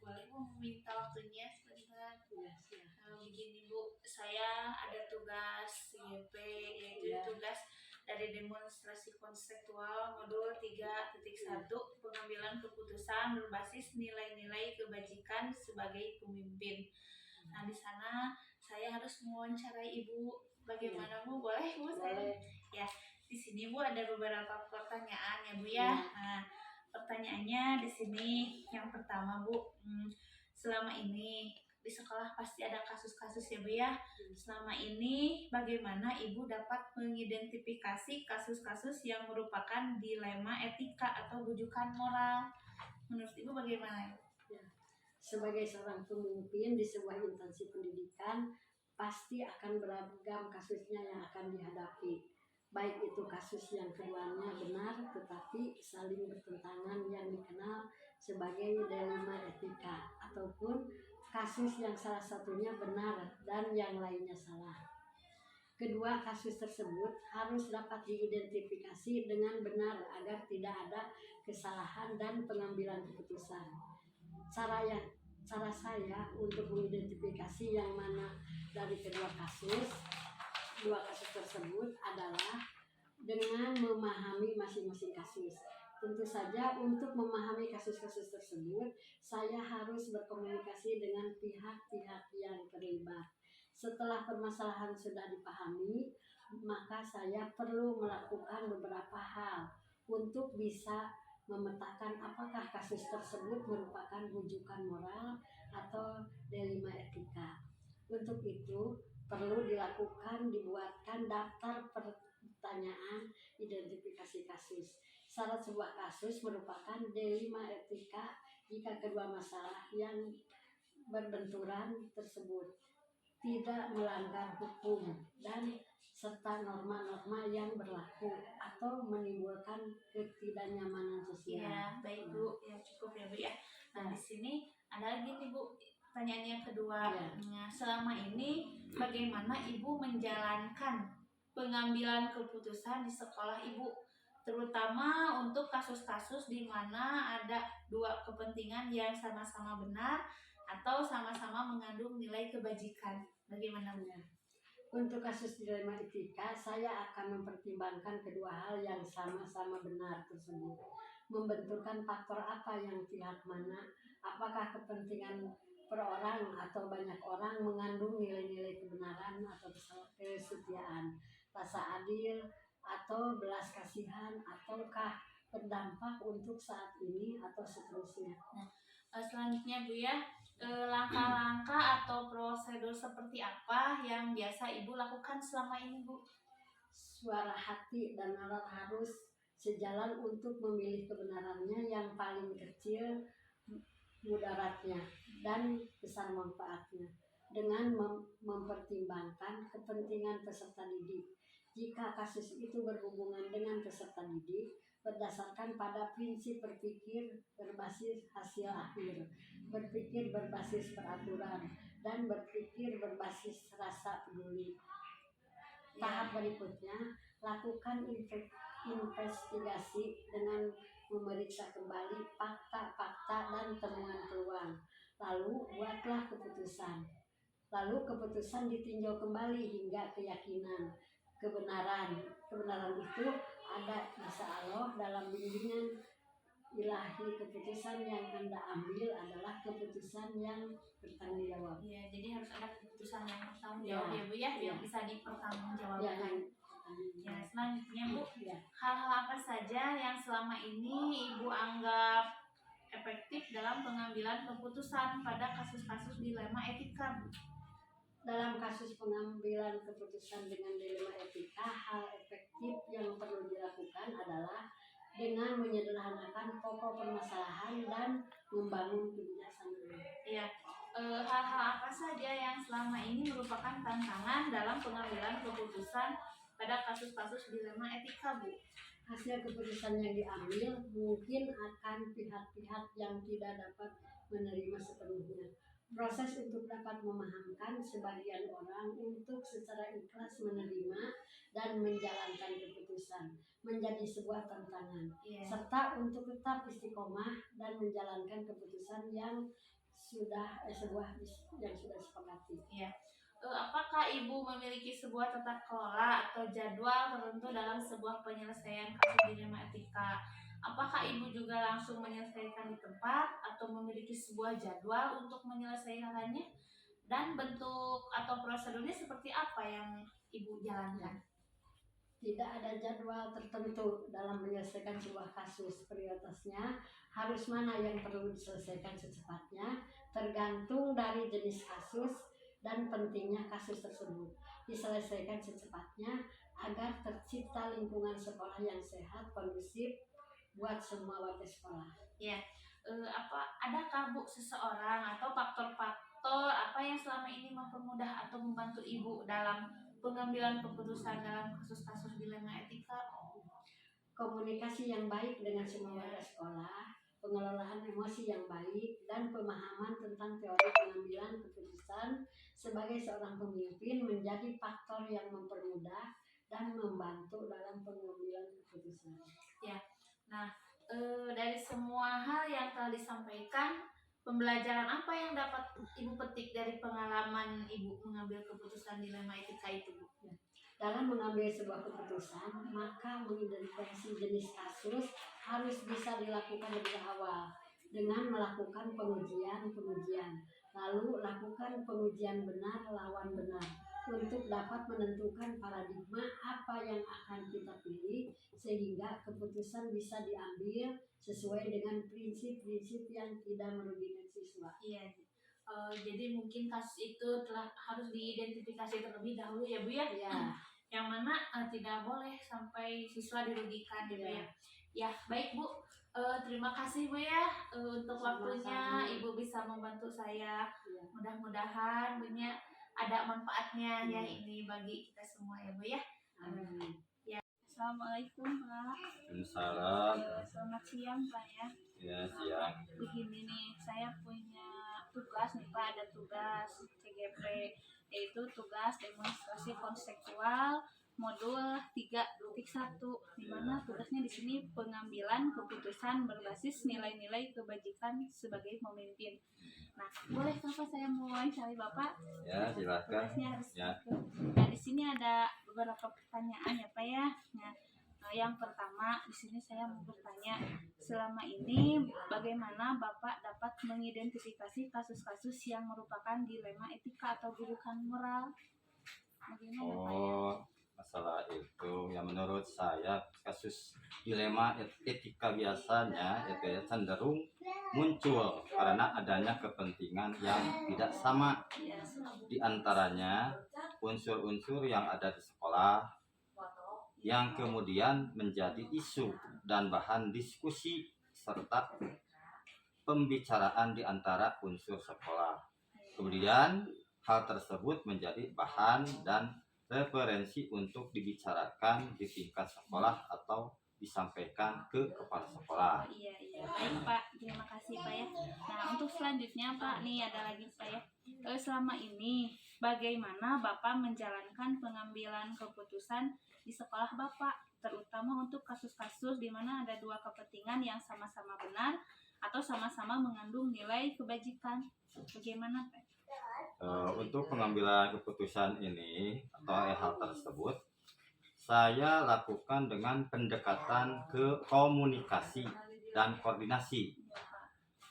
Boleh Bu meminta waktunya sebentar? Ya, silakan. Begini Bu, saya ada tugas YP, yaitu Ya. tugas dari demonstrasi konseptual modul 3.1 pengambilan keputusan berbasis nilai-nilai kebajikan sebagai pemimpin. Nah, di sana saya harus mewawancarai Ibu. Bagaimana Bu? Boleh Bu? Boleh. Ya, di sini Bu ada beberapa pertanyaan ya Bu ya. Ya. Nah, pertanyaannya di sini yang pertama Bu, selama ini di sekolah pasti ada kasus-kasus ya Bu ya. Selama ini bagaimana Ibu dapat mengidentifikasi kasus-kasus yang merupakan dilema etika atau rujukan moral? Menurut Ibu bagaimana? Ya. Sebagai seorang pemimpin di sebuah instansi pendidikan, pasti akan beragam kasusnya yang akan dihadapi. Baik itu kasus yang keduanya benar tetapi saling bertentangan yang dikenal sebagai dilema etika, ataupun kasus yang salah satunya benar dan yang lainnya salah. Kedua kasus tersebut harus dapat diidentifikasi dengan benar agar tidak ada kesalahan dan pengambilan keputusan. Cara saya untuk mengidentifikasi yang mana dari dua kasus tersebut adalah dengan memahami masing-masing kasus. Tentu saja untuk memahami kasus-kasus tersebut, saya harus berkomunikasi dengan pihak-pihak yang terlibat. Setelah permasalahan sudah dipahami, maka saya perlu melakukan beberapa hal untuk bisa memetakan apakah kasus tersebut merupakan rujukan moral atau dilema etika. Untuk itu, perlu dibuatkan daftar pertanyaan identifikasi kasus. Syarat sebuah kasus merupakan dilema etika jika kedua masalah yang berbenturan tersebut tidak melanggar hukum dan serta norma-norma yang berlaku atau menimbulkan ketidaknyamanan sosial. Ya, baik Bu. Ya, cukup ya Bu ya. Nah, di sini ada lagi nih Bu, pertanyaan yang kedua. Ya. Nah, selama ini bagaimana Ibu menjalankan pengambilan keputusan di sekolah Ibu, terutama untuk kasus-kasus di mana ada dua kepentingan yang sama-sama benar atau sama-sama mengandung nilai kebajikan. Bagaimana Bu? Untuk kasus dilema etika, saya akan mempertimbangkan kedua hal yang sama-sama benar tersebut. Membenturkan faktor apa yang pihak mana, apakah kepentingan per orang atau banyak orang mengandung nilai-nilai kebenaran atau kesetiaan, rasa adil atau belas kasihan, ataukah berdampak untuk saat ini atau seterusnya. Nah, selanjutnya Bu ya, langkah-langkah atau prosedur seperti apa yang biasa Ibu lakukan selama ini Bu? Suara hati dan nalar harus sejalan untuk memilih kebenarannya yang paling kecil mudaratnya dan besar manfaatnya dengan mempertimbangkan kepentingan peserta didik. Jika kasus itu berhubungan dengan peserta didik, berdasarkan pada prinsip berpikir berbasis hasil akhir, berpikir berbasis peraturan, dan berpikir berbasis rasa peduli. Tahap berikutnya, lakukan investigasi dengan memeriksa kembali fakta-fakta dan temuan-temuan. Lalu buatlah keputusan. Lalu keputusan ditinjau kembali hingga keyakinan kebenaran. Kebenaran itu ada insya Allah dalam bimbingan ilahi. Keputusan yang Anda ambil adalah keputusan yang bertanggung jawab. Ya, jadi harus ada keputusan yang bertanggung jawab ya Bu ya, yang bisa dipertanggungjawabkan. Ya, selanjutnya Bu, hal-hal apa saja yang selama ini Ibu anggap efektif dalam pengambilan keputusan pada kasus-kasus dilema etika Bu? Dalam kasus pengambilan keputusan dengan dilema etika, hal efektif yang perlu dilakukan adalah dengan menyederhanakan pokok permasalahan dan membangun kebijaksanaan. Ya, hal-hal apa saja yang selama ini merupakan tantangan dalam pengambilan keputusan pada kasus-kasus dilema etika Bu? Hasil keputusan yang diambil mungkin akan pihak-pihak yang tidak dapat menerima sepenuhnya. Proses untuk dapat memahamkan sebagian orang untuk secara ikhlas menerima dan menjalankan keputusan menjadi sebuah tantangan. Serta untuk tetap istiqomah dan menjalankan keputusan yang sudah sebuah yang sudah disepakati. Ya. Apakah Ibu memiliki sebuah tata kelola atau jadwal tertentu dalam sebuah penyelesaian kasus dilema etika? Apakah Ibu juga langsung menyelesaikan di tempat atau memiliki sebuah jadwal untuk menyelesaikannya? Dan bentuk atau prosedurnya seperti apa yang Ibu jalankan? Tidak ada jadwal tertentu dalam menyelesaikan sebuah kasus. Prioritasnya harus mana yang perlu diselesaikan secepatnya, tergantung dari jenis kasus dan pentingnya kasus tersebut. Diselesaikan secepatnya agar tercipta lingkungan sekolah yang sehat, kondusif buat semua warga sekolah. Ya, adakah Bu seseorang atau faktor-faktor apa yang selama ini mempermudah atau membantu Ibu dalam pengambilan keputusan dalam kasus-kasus dilema etika? Komunikasi yang baik dengan semua warga sekolah, pengelolaan emosi yang baik, dan pemahaman tentang teori pengambilan keputusan sebagai seorang pemimpin menjadi faktor yang mempermudah dan membantu dalam pengambilan keputusan. Ya, nah dari semua hal yang telah disampaikan, pembelajaran apa yang dapat Ibu petik dari pengalaman Ibu mengambil keputusan dilema etika itu, Bu? Dalam mengambil sebuah keputusan, maka mengidentifikasi jenis kasus harus bisa dilakukan lebih awal dengan melakukan pengujian, lalu lakukan pengujian benar lawan benar untuk dapat menentukan paradigma apa yang akan kita pilih sehingga keputusan bisa diambil sesuai dengan prinsip-prinsip yang tidak merugikan siswa. Iya. Jadi mungkin kasus itu harus diidentifikasi terlebih dahulu ya Bu ya. Ya. Yang mana tidak boleh sampai siswa dirugikan gitu ya. Ya, baik Bu. Terima kasih Bu ya untuk waktunya. Ibu bisa membantu saya. Ya. Mudah-mudahan Bu nya ada manfaatnya ya ini bagi kita semua ya Bu ya. Amin. Ya. Assalamualaikum Pak. Waalaikumsalam. Selamat siang Pak ya. Ya, siang. Begini nih, saya punya tugas nih Pak, ada tugas CGP yaitu tugas demonstrasi konseptual modul 3.1 di mana tugasnya di sini pengambilan keputusan berbasis nilai-nilai kebajikan sebagai pemimpin. Nah, boleh Bapak saya mewawancari Bapak? Ya, silakan. Tugasnya harus Ya. Nah, di sini ada beberapa pertanyaan ya Pak ya. Nah, yang pertama di sini saya mau bertanya, selama ini bagaimana Bapak dapat mengidentifikasi kasus-kasus yang merupakan dilema etika atau rujukan moral? Bagaimana Pak ya? Masalah itu yang menurut saya kasus dilema etika biasanya itu ya cenderung muncul karena adanya kepentingan yang tidak sama di antaranya unsur-unsur yang ada di sekolah yang kemudian menjadi isu dan bahan diskusi serta pembicaraan di antara unsur sekolah. Kemudian hal tersebut menjadi bahan dan referensi untuk dibicarakan di tingkat sekolah atau disampaikan ke kepala sekolah. Iya, baik Pak, terima kasih Pak ya. Nah, untuk selanjutnya Pak, nih ada lagi Pak ya. Selama ini bagaimana Bapak menjalankan pengambilan keputusan di sekolah Bapak, terutama untuk kasus-kasus di mana ada dua kepentingan yang sama-sama benar atau sama-sama mengandung nilai kebajikan. Bagaimana Pak? Untuk pengambilan keputusan ini atau hal tersebut saya lakukan dengan pendekatan ke komunikasi dan koordinasi,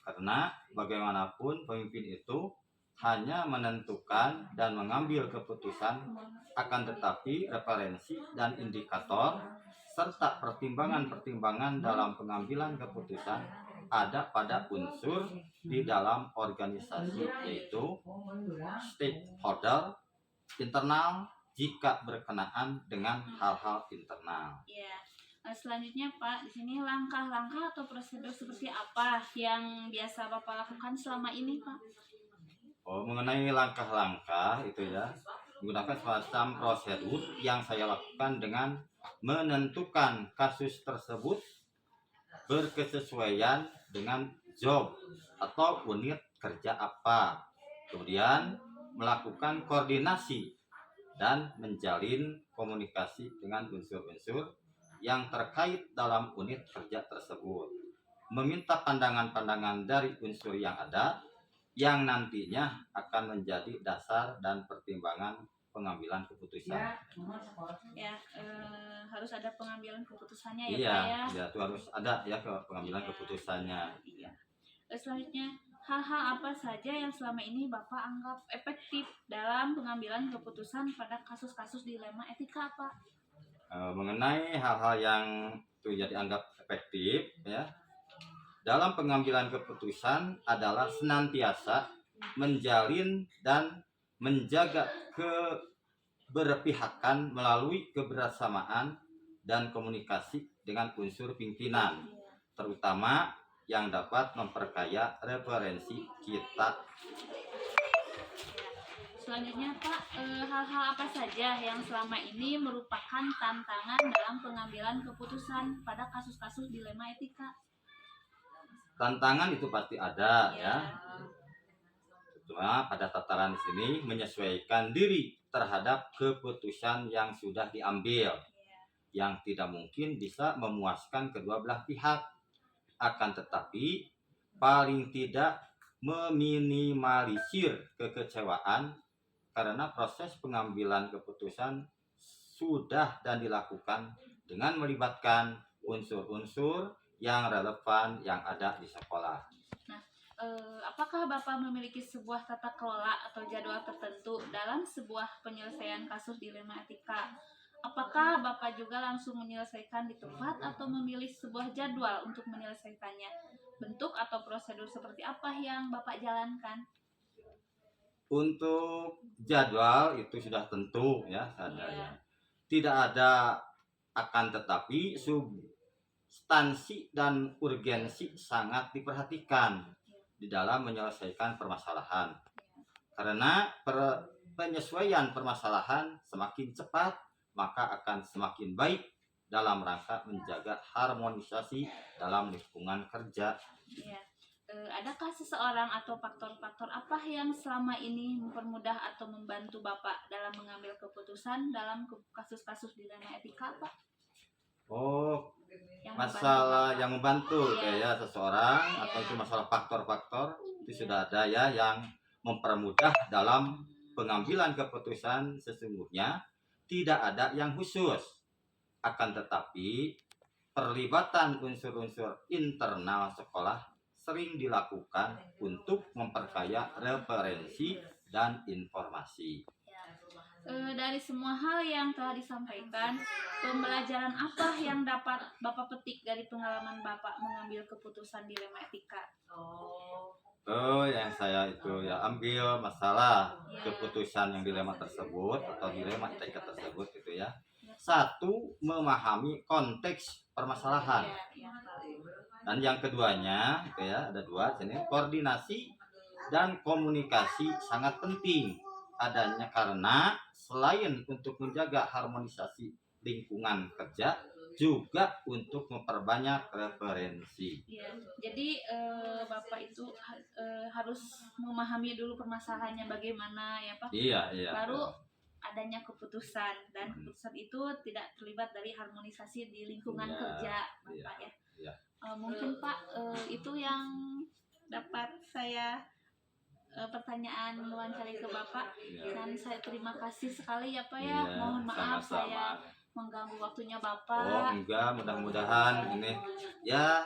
karena bagaimanapun pemimpin itu hanya menentukan dan mengambil keputusan, akan tetapi referensi dan indikator serta pertimbangan-pertimbangan dalam pengambilan keputusan ada pada unsur di dalam organisasi, yaitu stakeholder internal jika berkenaan dengan hal-hal internal. Ya, selanjutnya Pak, di sini langkah-langkah atau prosedur seperti apa yang biasa Bapak lakukan selama ini Pak? Mengenai langkah-langkah itu ya, menggunakan semacam prosedur yang saya lakukan dengan menentukan kasus tersebut berkesesuaian dengan job atau unit kerja apa, kemudian melakukan koordinasi dan menjalin komunikasi dengan unsur-unsur yang terkait dalam unit kerja tersebut, meminta pandangan-pandangan dari unsur yang ada yang nantinya akan menjadi dasar dan pertimbangan pengambilan keputusan. Ya, harus ada pengambilan keputusannya ya Iya, Pak ya. ya itu harus ada ya pengambilan Iya. keputusannya. Iya. Selanjutnya, hal-hal apa saja yang selama ini Bapak anggap efektif dalam pengambilan keputusan pada kasus-kasus dilema etika, Pak? Mengenai hal-hal yang itu ya dianggap efektif ya dalam pengambilan keputusan adalah senantiasa menjalin dan menjaga keberpihakan melalui kebersamaan dan komunikasi dengan unsur pimpinan, terutama yang dapat memperkaya referensi kita. Selanjutnya Pak, hal-hal apa saja yang selama ini merupakan tantangan dalam pengambilan keputusan pada kasus-kasus dilema etika? Tantangan itu pasti ada ya. Cuma pada tataran di sini menyesuaikan diri terhadap keputusan yang sudah diambil, yang tidak mungkin bisa memuaskan kedua belah pihak. Akan tetapi paling tidak meminimalisir kekecewaan karena proses pengambilan keputusan sudah dan dilakukan dengan melibatkan unsur-unsur yang relevan yang ada di sekolah. Apakah Bapak memiliki sebuah tata kelola atau jadwal tertentu dalam sebuah penyelesaian kasus dilema etika? Apakah Bapak juga langsung menyelesaikan di tempat atau memilih sebuah jadwal untuk menyelesaikannya? Bentuk atau prosedur seperti apa yang Bapak jalankan? Untuk jadwal itu sudah tentu ya adanya. Tidak ada, akan tetapi substansi dan urgensi sangat diperhatikan di dalam menyelesaikan permasalahan. Karena penyesuaian permasalahan semakin cepat, maka akan semakin baik dalam rangka menjaga harmonisasi dalam lingkungan kerja. Ya. Adakah seseorang atau faktor-faktor apa yang selama ini mempermudah atau membantu Bapak dalam mengambil keputusan dalam kasus-kasus dilema etika, Pak? Oh, Yang masalah membantu yang membantu Iya. kayak seseorang Iya. atau itu masalah faktor-faktor itu sudah ada ya yang mempermudah dalam pengambilan keputusan. Sesungguhnya tidak ada yang khusus, akan tetapi perlibatan unsur-unsur internal sekolah sering dilakukan untuk memperkaya referensi dan informasi. Dari semua hal yang telah disampaikan, pembelajaran apa yang dapat Bapak petik dari pengalaman Bapak mengambil keputusan dilema etika? Yang saya itu ya ambil masalah Ya. keputusan yang dilema tersebut atau dilema etika tersebut gitu ya. Satu, memahami konteks permasalahan. Ya. Dan yang keduanya gitu ya, ada dua sini, koordinasi dan komunikasi sangat penting adanya karena selain untuk menjaga harmonisasi lingkungan kerja juga untuk memperbanyak referensi. Ya. Jadi Bapak itu harus memahami dulu permasalahannya bagaimana ya Pak. Iya. Baru adanya keputusan dan keputusan itu tidak terlibat dari harmonisasi di lingkungan kerja Bapak ya. Iya. Mungkin Pak itu yang dapat saya pertanyaan mewawancari ke Bapak. Iya. Dan saya terima kasih sekali ya Pak Iya, ya. Mohon maaf sama-sama. saya mengganggu waktunya Oh Bapak. enggak, mudah-mudahan ini ya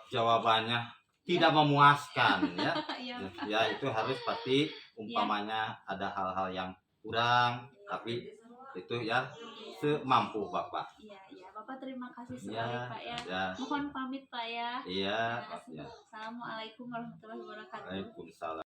jawabannya tidak memuaskan ya. Iya. Ya itu harus pasti umpamanya ada hal-hal yang kurang, tapi itu ya semampu Bapak. Iya. Bapak terima kasih sekali Ya, Pak ya. ya. Mohon pamit Pak ya. Iya, Assalamualaikum warahmatullahi wabarakatuh. Waalaikumsalam.